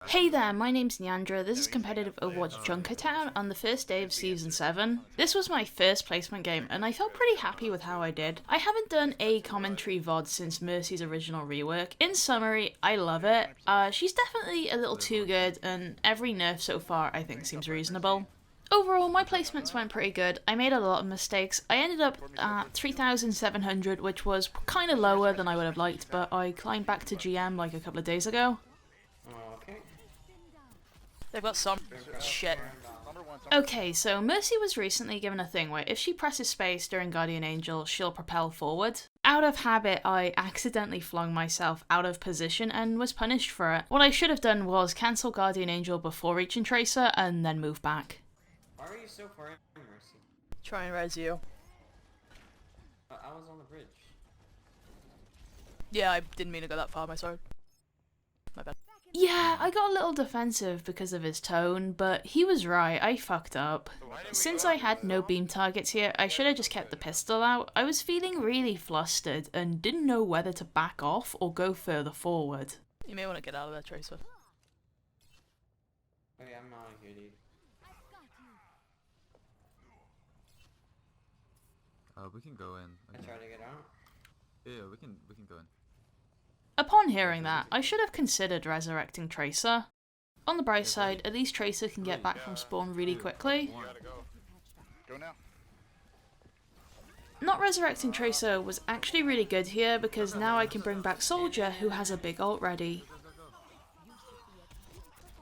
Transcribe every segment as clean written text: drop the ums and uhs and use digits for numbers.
Hey there, my name's Neandra. This is competitive Overwatch Junkertown on the first day of Season 7. This was my first placement game, and I felt pretty happy with how I did. I haven't done a commentary VOD since Mercy's original rework. In summary, I love it. She's definitely a little too good, and every nerf so far I think seems reasonable. Overall, my placements went pretty good. I made a lot of mistakes. I ended up at 3,700, which was kind of lower than I would have liked, but I climbed back to GM like a couple of days ago. They've got some shit. Okay, so Mercy was recently given a thing where if she presses space during Guardian Angel, she'll propel forward. Out of habit, I accidentally flung myself out of position and was punished for it. What I should have done was cancel Guardian Angel before reaching Tracer and then move back. Why are you so far in, Mercy? Try and res you. I was on the bridge. Yeah, I didn't mean to go that far, my sword. My bad. Yeah, I got a little defensive because of his tone, but he was right, I fucked up. Since I had no beam targets here, I should have just kept the pistol out. I was feeling really flustered and didn't know whether to back off or go further forward. You may want to get out of there, Tracer. Wait, I'm not here, dude. We can go in. I try to get out. Yeah, we can go in. Upon hearing that, I should have considered resurrecting Tracer. On the bright side, at least Tracer can get back from spawn really quickly. Go now. Not resurrecting Tracer was actually really good here because now I can bring back Soldier who has a big ult ready.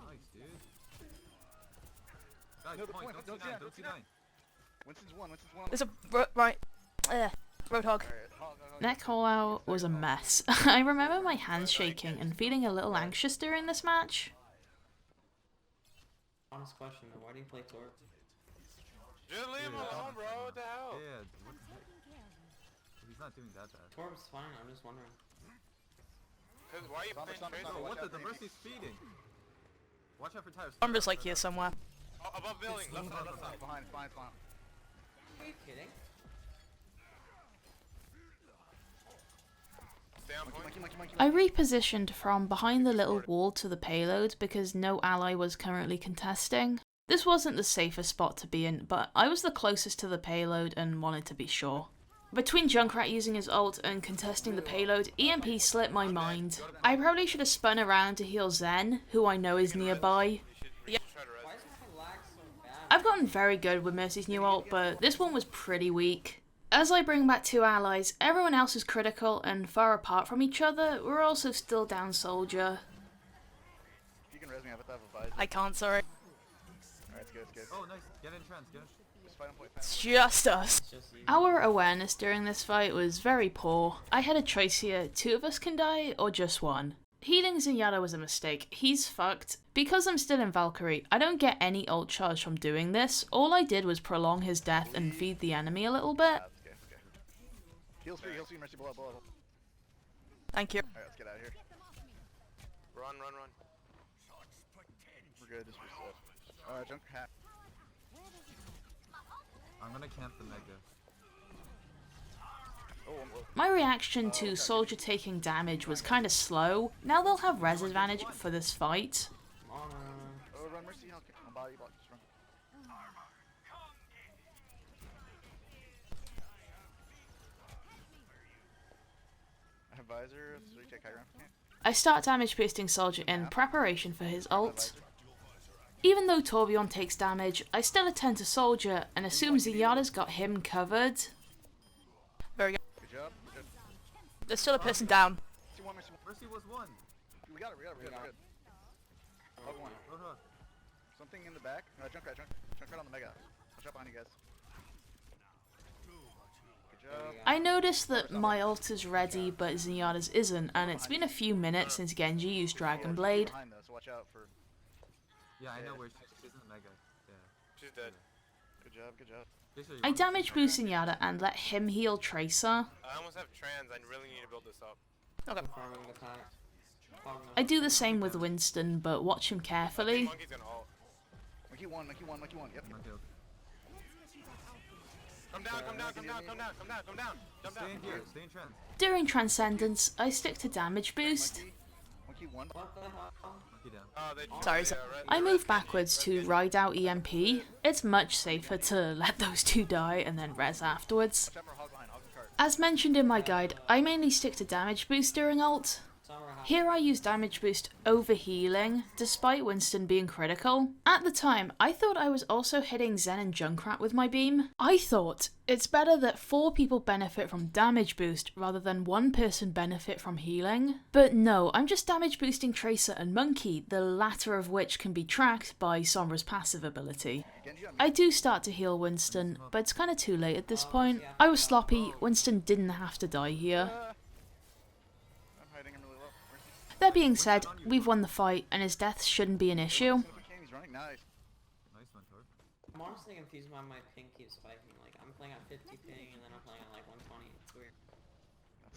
Nice, dude. Guys, No, the point, point, don't see nine. Winston's one. There's a Roadhog. Neck hole out was a mess. I remember my hands shaking and feeling a little anxious during this match. Honest question though, why do you play Torb? Just leave him alone, bro. What the hell? Yeah, what the heck? He's not doing that bad. Torb's fine, I'm just wondering. Cause why are you playing Tracer? Oh, what the Mercy's speeding? Watch out for tires. I'm just like here somewhere. Oh, above building, left side, left side. Behind. Are you kidding? Stay on point. I repositioned from behind the little wall to the payload because no ally was currently contesting. This wasn't the safest spot to be in, but I was the closest to the payload and wanted to be sure. Between Junkrat using his ult and contesting the payload, EMP slipped my mind. I probably should have spun around to heal Zen, who I know is nearby. Why is my lag so bad? I've gotten very good with Mercy's new ult, but this one was pretty weak. As I bring back two allies, everyone else is critical and far apart from each other. We're also still down Soldier. You can res me, I have a visor. I can't, sorry. Alright, it's good. Oh, nice. Get in trans, get in. Just fight on point. It's just us. It's just you. Our awareness during this fight was very poor. I had a choice here, two of us can die or just one. Healing Zenyatta was a mistake, he's fucked. Because I'm still in Valkyrie, I don't get any ult charge from doing this. All I did was prolong his death and feed the enemy a little bit. Okay. Heals free, Mercy, blow. Thank you. Alright, let's get out of here. Run. We're good, just reset. Junk hat. I'm gonna camp the mega. Oh, I'm low. My reaction to Soldier taking damage was kinda slow. Now they'll have res advantage for this fight. Come on. Oh, run, Mercy. I'll body block, just run. I have visor, so you take high ground. I start damage boosting Soldier in preparation for his ult. Even though Torbjorn takes damage, I still attend to Soldier and assume Zenyatta's got him covered. Very good. Good job. Good. There's still a person down. Mercy was one. We got it, we're good. Hug one. Roadhog. Something in the back. Junkrat on the mega. Watch out behind you guys. Good job. I noticed that my ult is ready but Zenyatta's isn't, and it's been a few minutes since Genji used Dragon Blade. Behind though, so watch out for. Yeah, I know where she's in the mega. Yeah. She's dead. Good job. Jason, you I want- damage boost Zenyatta and let him heal Tracer. I almost have trans. I really need to build this up. Okay. Farming the pack. I do the same with Winston, but watch him carefully. Monkey's gonna ult. Monkey one. Yep. Okay, okay. Come down. Jump down. Stay in here, stay in trans. During Transcendence, I stick to damage boost. Monkey Monkey one. What the hell? Monkey down. Oh, they Sorry, yeah, so- I move backwards to ride out EMP. It's much safer to let those two die and then res afterwards. Watch out for hog behind, hog and cart. As mentioned in my guide, I mainly stick to damage boost during ult. Summer house. Here I use damage boost over healing, despite Winston being critical. At the time, I thought I was also hitting Zen and Junkrat with my beam. I thought, it's better that 4 people benefit from damage boost rather than 1 person benefit from healing. But no, I'm just damage boosting Tracer and Monkey, the latter of which can be tracked by Sombra's passive ability. Genji on me. I do start to heal Winston, but it's kinda too late at this point. I was sloppy, Winston didn't have to die here. I'm hiding him really low. Where's he? That being said, we've won the fight, and his death shouldn't be an issue. He's running. Nice. Nice one, Torb. I'm honestly confused why my ping keeps spiking. Like, I'm playing at 50 ping and then I'm playing at like 120. It's weird.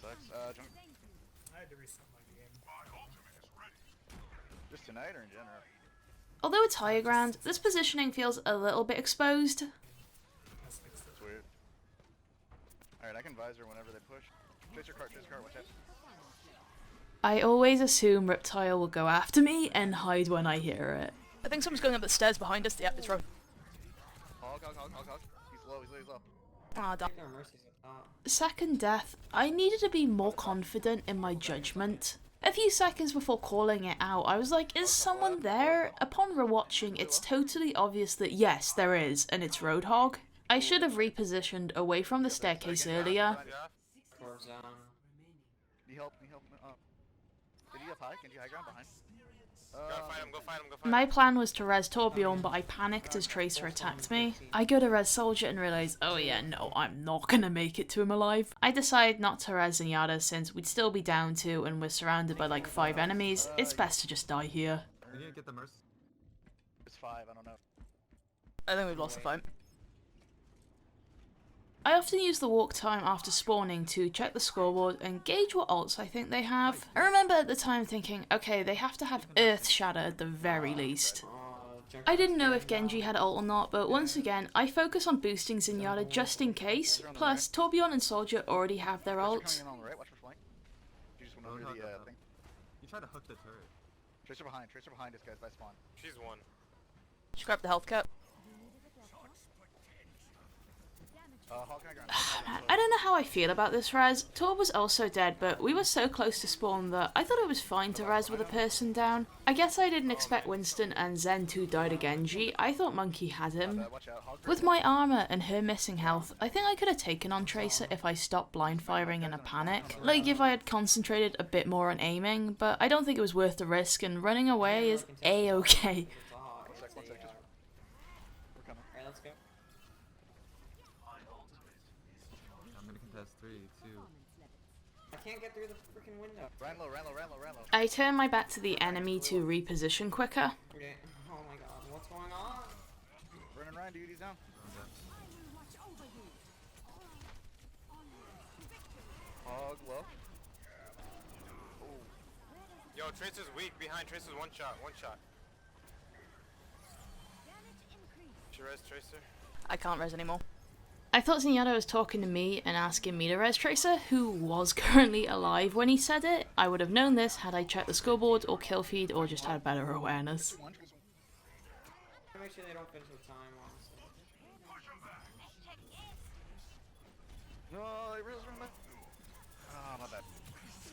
That sucks. Junk. I had to reset my game. Just tonight or in general? Although it's higher ground, this positioning feels a little bit exposed. That's fixed it. That's weird. Alright, I can visor whenever they push. Chase your cart, watch out. I always assume Reptile will go after me and hide when I hear it. I think someone's going up the stairs behind us. Yeah, it's Rogue. Hog. He's low. Ah, damn. I think there are mercies up top. Second death, I needed to be more confident in my judgment. A few seconds before calling it out, I was like, is someone there? Upon rewatching, it's totally obvious that yes, there is, and it's Roadhog. I should have repositioned away from the staircase earlier. Towards Need help. Did he up high? Can you high ground behind? Go find him. My plan was to res Torbjorn, but I panicked as Tracer attacked me. I go to res Soldier and realise, oh yeah, no, I'm not gonna make it to him alive. I decide not to res Zenyatta since we'd still be down 2 and we're surrounded by like 5 enemies. It's best to just die here. We didn't get the Mercy. It's 5, I don't know. I think we've lost the fight. I often use the walk time after spawning to check the scoreboard and gauge what ults I think they have. I remember at the time thinking, okay, they have to have Earth Shatter at the very least. I didn't know if Genji had ult or not, but once again, I focus on boosting Zenyatta just in case, plus Torbjorn and Soldier already have their Tracer ults. coming in on the right, watch for flank. You just went over Roadhog the up top. thing. You tried to hook the turret. Tracer behind us guys by spawn. She's one. Just grab the health cap. Hog high ground. I don't know how I feel about this res. Torb was also dead, but we were so close to spawn that I thought it was fine to res with a person down. I guess I didn't expect Winston and Zen to die to Genji. I thought Monkey had him. Watch out, hog. With my armor and her missing health, I think I could have taken on Tracer if I stopped blind firing in a panic. Like if I had concentrated a bit more on aiming, but I don't think it was worth the risk, and running away is a-okay. One sec, just. We're coming. Alright, let's go. I'm gonna contest 3, 2. I can't get through the freaking window. Ran low. I turn my back to the enemy to reposition quicker. Okay. Oh my god, what's going on? Run, dude, he's down. Hog low. Yo, Tracer's weak. Behind Tracer's one shot. She res Tracer. I can't res anymore. I thought Zenyatta was talking to me and asking me to res Tracer, who was currently alive when he said it. I would have known this had I checked the scoreboard or kill feed or just had better awareness. Make sure they don't finish with time, honestly. No, they really run back. Ah, my bad.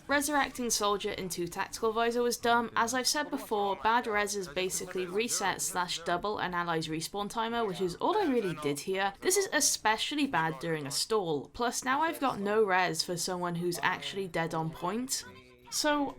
Resurrecting Soldier into Tactical Visor was dumb. As I've said before, bad reses basically reset/double an ally's respawn timer, which is all I really did here. This is especially bad during a stall, plus now I've got no res for someone who's actually dead on point. So,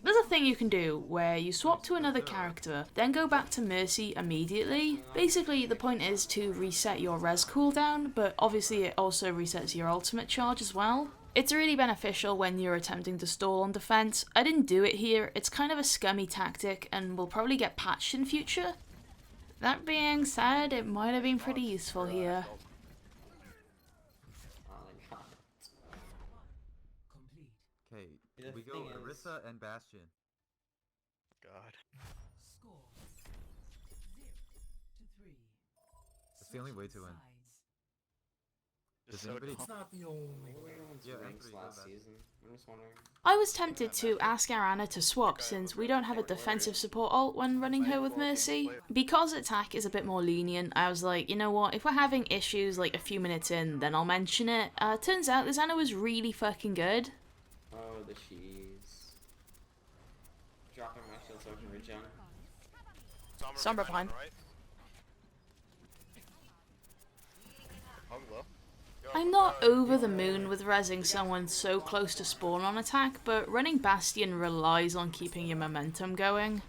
there's a thing you can do where you swap to another character, then go back to Mercy immediately. Basically, the point is to reset your res cooldown, but obviously it also resets your ultimate charge as well. It's really beneficial when you're attempting to stall on defense. I didn't do it here, it's kind of a scummy tactic and will probably get patched in future. That being said, it might have been pretty useful here. Oh my god. Okay, The we go thing is- Orisa and Bastion. God. It's the only way to win. Just Does so anybody- dumb. It's not the only What were way. everyone's Yeah, ranks everybody last does that. season? I'm just wondering. I was tempted to ask our Anna to swap since we don't have a defensive support ult when running her with Mercy. Because attack is a bit more lenient, I was like, you know what, if we're having issues like a few minutes in, then I'll mention it. Turns out this Anna was really fucking good. Oh, the cheese. Dropping my shield so I can regen. Sombra behind. Right? Hog low. I'm not over the moon with rezzing someone so close to spawn on attack, but running Bastion relies on keeping your momentum going.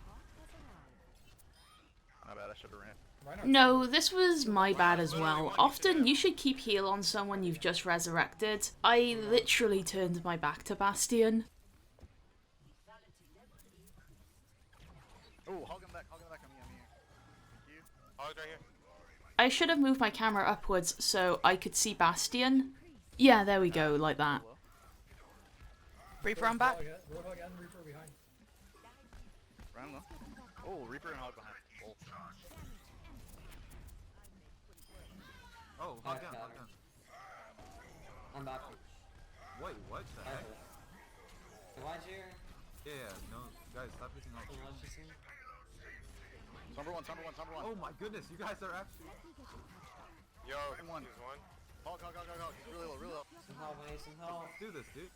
My bad, I should have ran. Why not? No, this was my bad as well. Often you should keep heal on someone you've just resurrected. I literally turned my back to Bastion. Oh, hog him back, I'm here. Thank you. Hog's right here. I should have moved my camera upwards so I could see Bastion. Yeah, there we go, like that. Reaper on back. Roadhog and Reaper behind. Run low. Oh, Reaper and hog behind. Both. Oh, hog down, hog down. I'm back. Wait, what the heck? Why'd you? Yeah, no, guys, stop using all. Number one. Oh my goodness, you guys are actually. Yo, Him one. he's one. Hog. He's really low. Some help, I need some help. Let's do this, dude.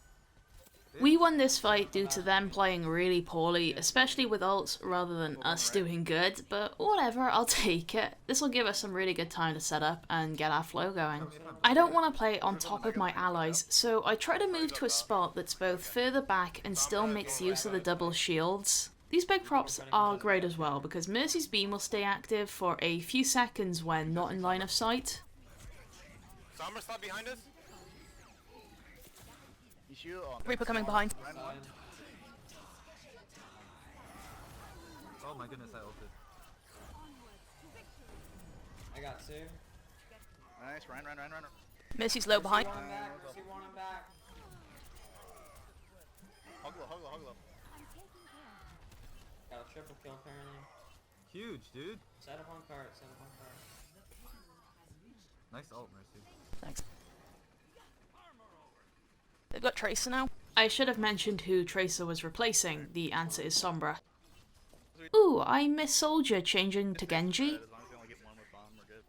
We won this fight due to them playing really poorly, especially with ults, rather than us doing good, but whatever, I'll take it. This will give us some really good time to set up and get our flow going. I don't want to play on top of my allies, so I try to move to a spot that's both further back and still makes use of the double shields. These big props are great as well, because Mercy's beam will stay active for a few seconds when not in line of sight. Sombra stop behind us. He's shield. Oh, Reaper coming behind. Ryan one. Oh my goodness, I ulted. I got two. Nice, Ryan. Mercy's low behind. One back. Mercy one, I'm back. Hog low. Got a triple kill apparently. Huge, dude. Set up on cart. Nice ult, Mercy. Thanks. They've got Tracer now. I should have mentioned who Tracer was replacing. The answer is Sombra. Ooh, I miss Soldier changing to Genji. As long as they only get one with bomb, we're good.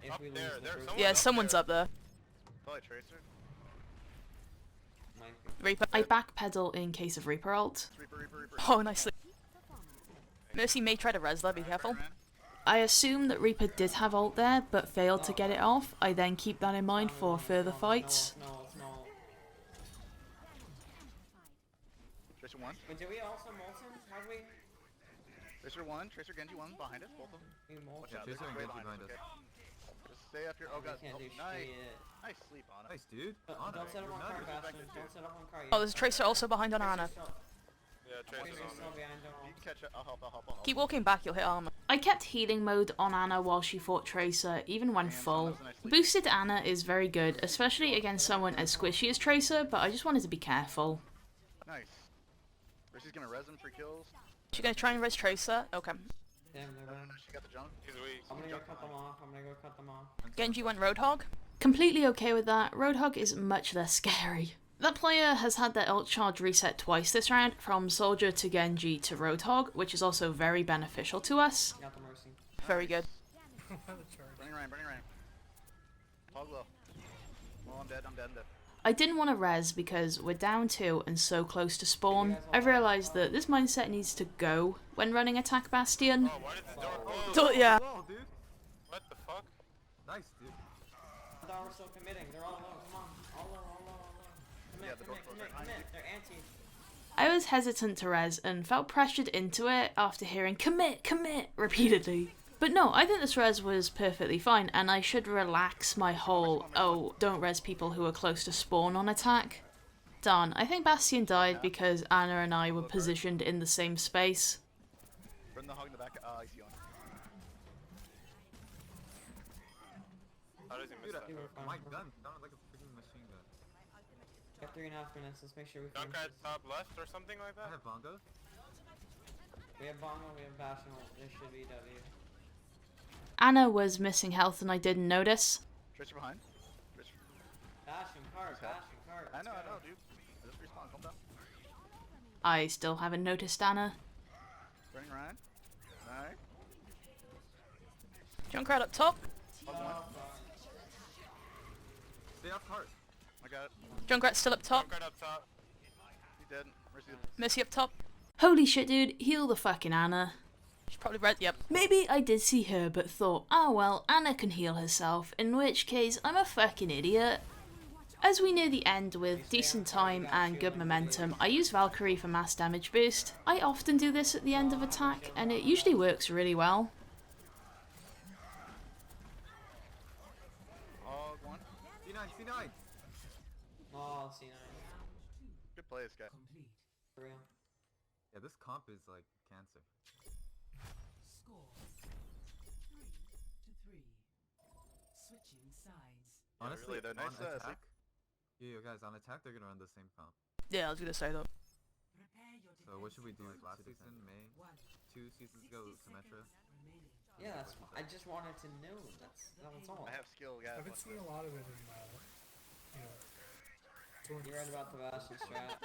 If Up we lose there, the there's first- someone. Yeah, up someone's there. up there. Probably Tracer. Might be. Reaper. I backpedal in case of Reaper ult. Reaper. Oh, nicely. Mercy may try to res there, be careful. Ryan. I assume that Reaper did have ult there, but failed to get it off. I then keep that in mind for further fights. No. Tracer one. Wait, did we also Molten? How did we? Tracer one. Tracer Genji one behind us. Both of them. We Watch Molten? out. Tracer They're and way Genji behind us. behind Okay. Just stay up here. Oh We god. can't do Nice. shit. Nice sleep on it. Nice, dude. Don't Honor, set up you're on cart, nuts. Bastion. Don't set up on cart. Oh, there's a Tracer also behind on Anna. Yeah, Tracer's on still me. behind, don't You can catch it. I'll help. Keep walking back, you'll hit armor. I kept healing mode on Anna while she fought Tracer, even when full. Boosted Anna is very good, especially against someone as squishy as Tracer, but I just wanted to be careful. Nice. Mercy's gonna res him for kills. She's gonna try and res Tracer. Okay. Damn, they're running. She got the jump. He's weak. I'm gonna go cut them off. Genji went Roadhog. Completely okay with that. Roadhog is much less scary. That player has had their ult charge reset twice this round, from Soldier to Genji to Roadhog, which is also very beneficial to us. Got the Mercy. Very good. The charge. Burning Ryan. Hog low. Well, I'm dead. I didn't want to res because we're down 2 and so close to spawn. I've realised that this mindset needs to go when running Attack Bastion. Oh, why did the door close? So, yeah. Oh, dude. What the fuck? Nice, dude. I thought we're still committing. They're all low. Come on. All low. Yeah, the door closed right behind you. They're anti. I was hesitant to res and felt pressured into it after hearing commit repeatedly. But no, I think this res was perfectly fine, and I should relax my whole, oh, don't res people who are close to spawn on attack. Darn, I think Bastion died because Anna and I were positioned in the same space. Burn the hog in the back. I see one. How does he miss Dude, that? my gun sounded like a freaking machine gun. Got 3.5 minutes. Let's make sure we Dunk finish at this. top left or something like I that? have bongo. We have Bongo, we have Bastion, there should be W. Anna was missing health and I didn't notice. Tracer behind. Tracer. Bastion cart, Okay. Bastion cart. I let's know, go. dude. I just respawned. Calm down. I still haven't noticed Anna. Burning Ryan. Nice. Junkrat up top. Pause one. Stay off cart. I got it. Junkrat still up top. Junkrat up top. He's dead. Mercy. Mercy up top. Holy shit, dude, heal the fucking Anna. She's probably red. Yep. Maybe I did see her but thought, oh well, Anna can heal herself, in which case I'm a fucking idiot. As we near the end with decent time and good momentum, I use Valkyrie for mass damage boost. I often do this at the end of attack and it usually works really well. Hog one. C9, C9. Oh, C9. Good plays, guy. For real. Yeah, this comp is like cancer. Honestly, really, they're on nice, attack, yo guys, on attack they're gonna run the same comp. Yeah, I was gonna say that. So what should we do? Last season, May, 2 seasons ago, Symmetra. Yeah, that's fine. I just wanted to know. That's all. I have skill, guys. I've been seeing a lot of it in, you know, tournaments. You're right about the Bastion strat.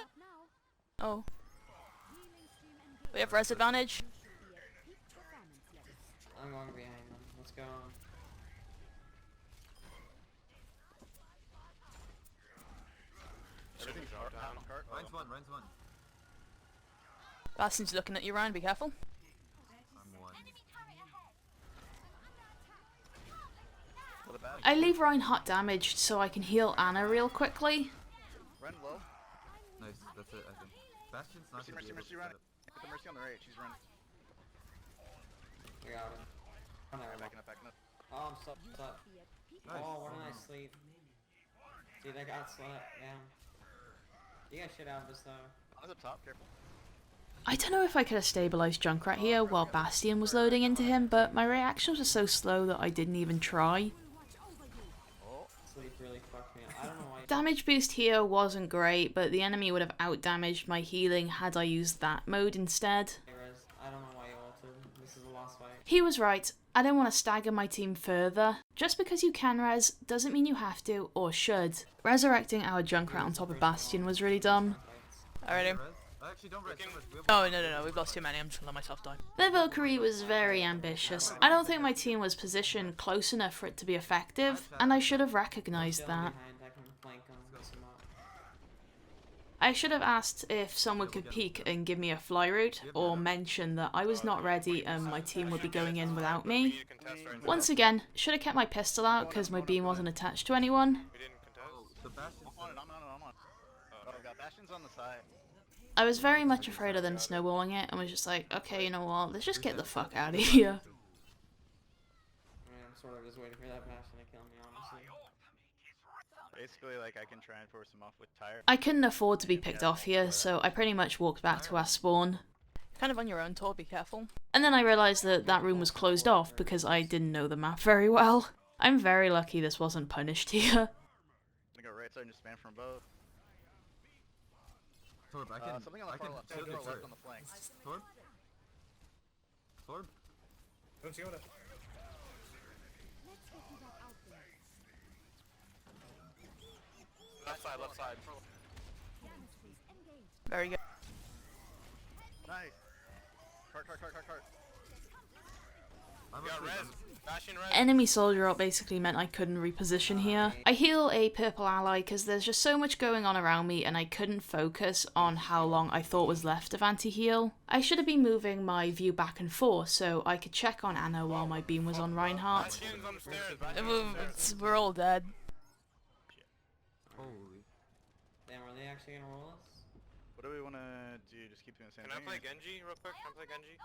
Oh. We have res advantage. I'm going behind them. Let's go. Everything's Should've dropped down. cart. Ryan's one, Ryan's one. Bastion's looking at you, Ryan. Be careful. I'm one. For the bad. I leave Ryan hot damaged so I can heal Anna real quickly. Run low. Nice, that's it, I think. Bastion's not Mercy, gonna be Mercy, able Mercy, to run. set up. Get the Mercy on the right. She's running. We got him. Oh, never mind. Backing up, backing up. Oh, I'm stuck. Nice. Oh, what a nice sleep. Dude, I got slept. Damn. You got shit out of this though. On the top, careful. I don't know if I could have stabilised Junkrat here while Bastion was loading into him, but my reactions were so slow that I didn't even try. Oh, Sleep really fucked me up. I don't know why. Damage boost here wasn't great, but the enemy would have out-damaged my healing had I used that mode instead. I don't know why you ulted. This is a lost fight. He was right. I don't want to stagger my team further. Just because you can res doesn't mean you have to or should. Resurrecting our Junkrat on top of Bastion was really dumb. Alrighty. Res? Actually, don't res, don't res. We have Oh, no. We've lost too many. I'm just gonna let myself die. The Valkyrie was very ambitious. I don't think my team was positioned close enough for it to be effective, and I should have recognized that. Behind, I can flank him. Mess him up. I should have asked if someone could peek and give me a fly route, or mention that I was not ready and my team would be going in without We me. need to contest right now. Once again, should have kept my pistol out because my beam wasn't attached to anyone. We didn't contest. Oh, the Bastion's I'm on it, I'm on it, I'm on it. Oh, we got Bastion's on the side. I was very much afraid of them snowballing it and was just like, okay, you know what, let's just get the fuck out of here. I mean, I'm sort of just waiting for that Bastion to kill me, honestly. Basically, like, I can try and force him off with tire. I couldn't afford to be picked off here, so I pretty much walked back to our spawn. Kind of on your own, Tor. Be careful. And then I realised that that room was closed off because I didn't know the map very well. I'm very lucky this wasn't punished here. I'm gonna go right side and just spam from both. Torb, I can. Something on the I far can left. shield Far the left turret. on the flank. Torb? Torb? Don't see what it. Left side, left side. Very good. Nice. Cart. I'm We got asleep, res. I'm- Bastion res. Enemy soldier up basically meant I couldn't reposition here. I heal a purple ally because there's just so much going on around me and I couldn't focus on how long I thought was left of anti-heal. I should have been moving my view back and forth so I could check on Anna while my beam was on Reinhardt. Bastion's on the stairs. Bastion's on the stairs. We're all dead. Holy. Damn, are they actually gonna roll us? What do we wanna do? Just keep doing the same Can I thing? play Genji real quick? Can I play Genji?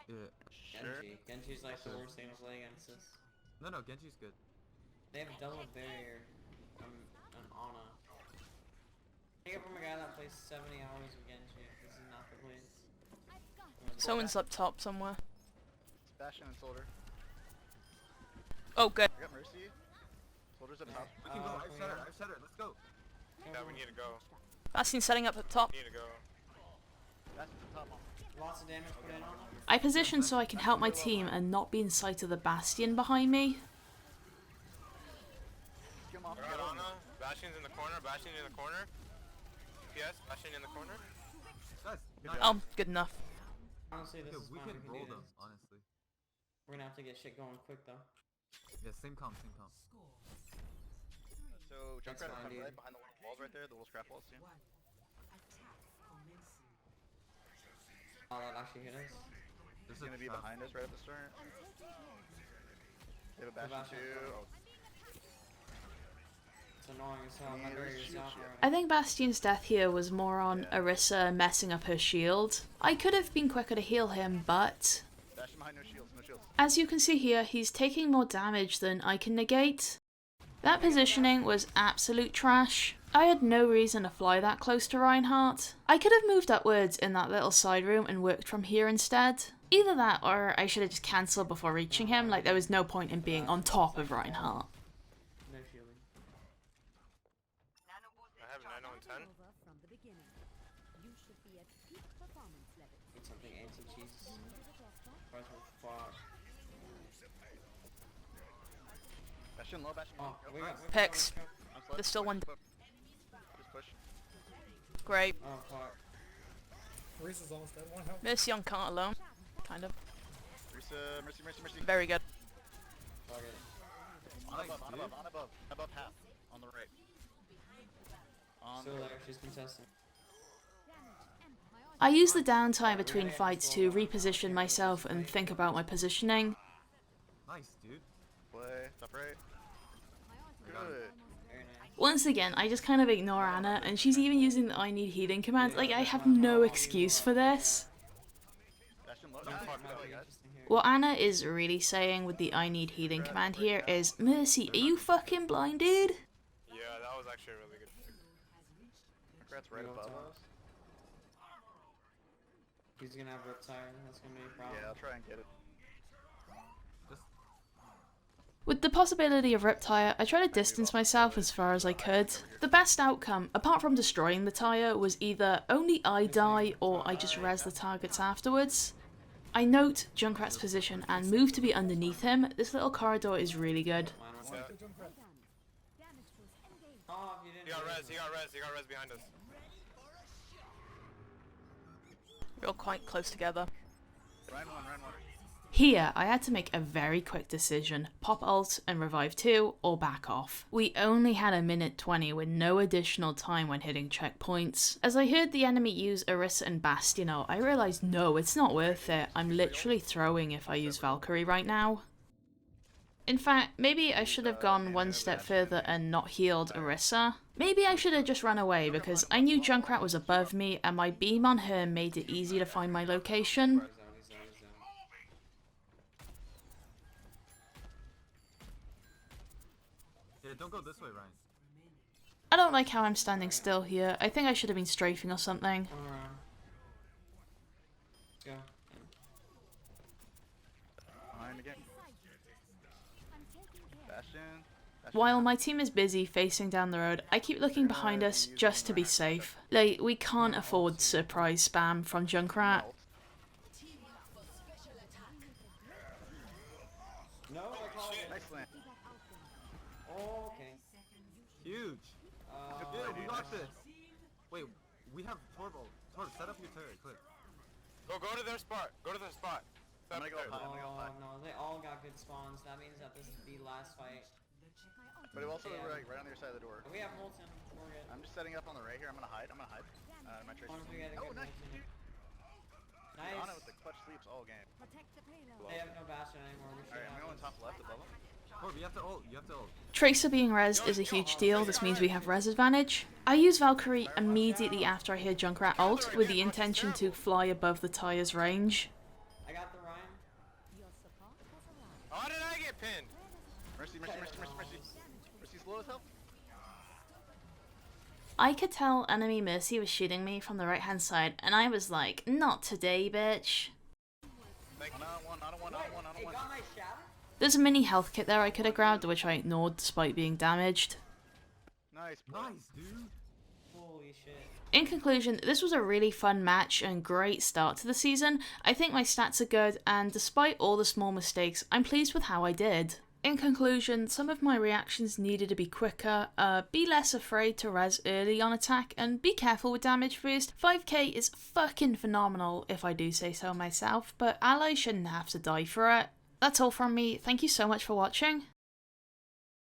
Yeah. Sure. Genji's like the worst thing to play against us. No, Genji's good. They have double barrier on Ana. Take it from a guy that plays 70 hours of Genji. This is not the place. Someone's up top somewhere. It's Bastion and Soldier. Oh, good. I got Mercy. Soldier's up top. We can go. can I've we set her. go? I've set her. Let's go. Yeah, we need to go. Bastion's setting up top. We need to go. Bastion's up top. Lots of damage put in on them. I position so I can help my team and not be in sight of the Bastion behind me. Kill him off. Alright, Ana. Bastion's in the corner. Bastion in the corner. PS. Bastion in the corner. Guys, nice. Oh, good enough. Honestly, this Dude, is we fine. can We roll can do them, this. honestly. We're gonna have to get shit going quick though. Yeah, same comp, same comp. So Junkrat fine, front dude. right behind the walls right there, the little scrap walls. Yeah. Oh, that actually hit us. There's He's gonna be trap. behind us right at the start. They have a Bastion Bastion. too. Oh, It's annoying as hell. Yeah, My there's barrier's shield off shit. already. I think Bastion's death here was more on Yeah. Orisa messing up her shield. I could have been quicker to heal him, but Bastion behind, no shields, no shields. as you can see here, he's taking more damage than I can negate. That positioning was absolute trash. I had no reason to fly that close to Reinhardt. I could have moved upwards in that little side room and worked from here instead. Either that or I should have just cancelled before reaching him, like there was no point in being on top of Reinhardt. No shielding. I have nano and 10. Need something anti-cheese. Guys, we're fucked. Bastion low, Bastion Oh, low. we got Picks. I'm slow. There's still one. Just push. Great. Oh fuck. Reese's almost dead. One health. Mercy on cart alone. Kind of. Risa, mercy, mercy, mercy. Very good. Fuck it. On Nice, above, on dude. above, on above. Above half. On the right. On Still the there, right. she's contesting. I use the downtime between fights to reposition myself and think about my positioning. Nice, dude. Play. Top right. I got it. Good. Very nice. Once again, I just kind of ignore Anna, and she's even using the I need healing command. Like, I have no excuse for this. Bastion low. Might Nice. be Good play, guys. interesting here. What Anna is really saying with the I need healing command here is, Mercy, are you fucking blinded? Yeah, that was actually a really good pick. Junkrat's right Go above top. us. He's gonna have Riptire. That's gonna be a problem. Yeah, I'll try and get it. Just With the possibility of Riptire, I tried to distance myself as far as I could. The best outcome, apart from destroying the tire, was either only I die or I just res the targets afterwards. I note Junkrat's position and move to be underneath him. This little corridor is really good. Mine was Yeah. Good jump cut. Oh, if you didn't. He got do res, it. he got res, he got res behind us. We're all quite close together. Ryan one, Ryan one. Here, I had to make a very quick decision, pop ult and revive 2, or back off. We only had a minute 20 with no additional time when hitting checkpoints. As I heard the enemy use Orisa and Bastion out, I realised no, it's not worth it. I'm literally throwing if I use Valkyrie right now. In fact, maybe I should have gone one step further and not healed Orisa. Maybe I should have just run away because I knew Junkrat was above me and my beam on her made it easy to find my location. He's out, he's out, he's out. yeah, don't go this way, Ryan. I don't like how I'm standing still here. I think I should have been strafing or something. Come around. Let's go. Behind again. Bastion. While my team is busy facing down the road, I keep looking behind us just to be safe. Like, we can't afford surprise spam from Junkrat. No, I called it. Nice land. Oh, okay. Huge. Yeah, we got this. Wait, we have Torbo. Torb, set up your turret, quick. Go to their spot. Go to their spot. I'm gonna go There. high. I'm gonna go Oh high. no, they all got good spawns. That means that this is the last fight. But it also Yeah. right on the other side of the door. We have Molten. We're good. I'm just setting up on the right here. I'm gonna hide. I'm gonna hide. My trace. As long as we get a Oh, good nice. Molten. Nice. Nice. On it with the clutch sleeps all game. They have no Bastion anymore. We should Alright, I'm have going this. top left above him. Torb, you have to ult. You have to ult. Tracer being rezzed is a huge deal, this means we have res advantage. I use Valkyrie immediately after I hear Junkrat ult, with the intention to fly above the tire's range. I got the Ryan. How did I get pinned? Mercy, mercy, mercy, mercy, mercy. Mercy's low as hell. I could tell enemy Mercy was shooting me from the right hand side, and I was like, not today, bitch. Thank you. On one, on one, on one, on It one. got my shadow? There's a mini health kit there I could have grabbed, which I ignored despite being damaged. Nice. Play. Nice, dude. Holy shit. In conclusion, this was a really fun match and great start to the season. I think my stats are good, and despite all the small mistakes, I'm pleased with how I did. In conclusion, some of my reactions needed to be quicker, be less afraid to res early on attack, and be careful with damage boost. 5k is fucking phenomenal if I do say so myself, but allies shouldn't have to die for it. That's all from me, thank you so much for watching.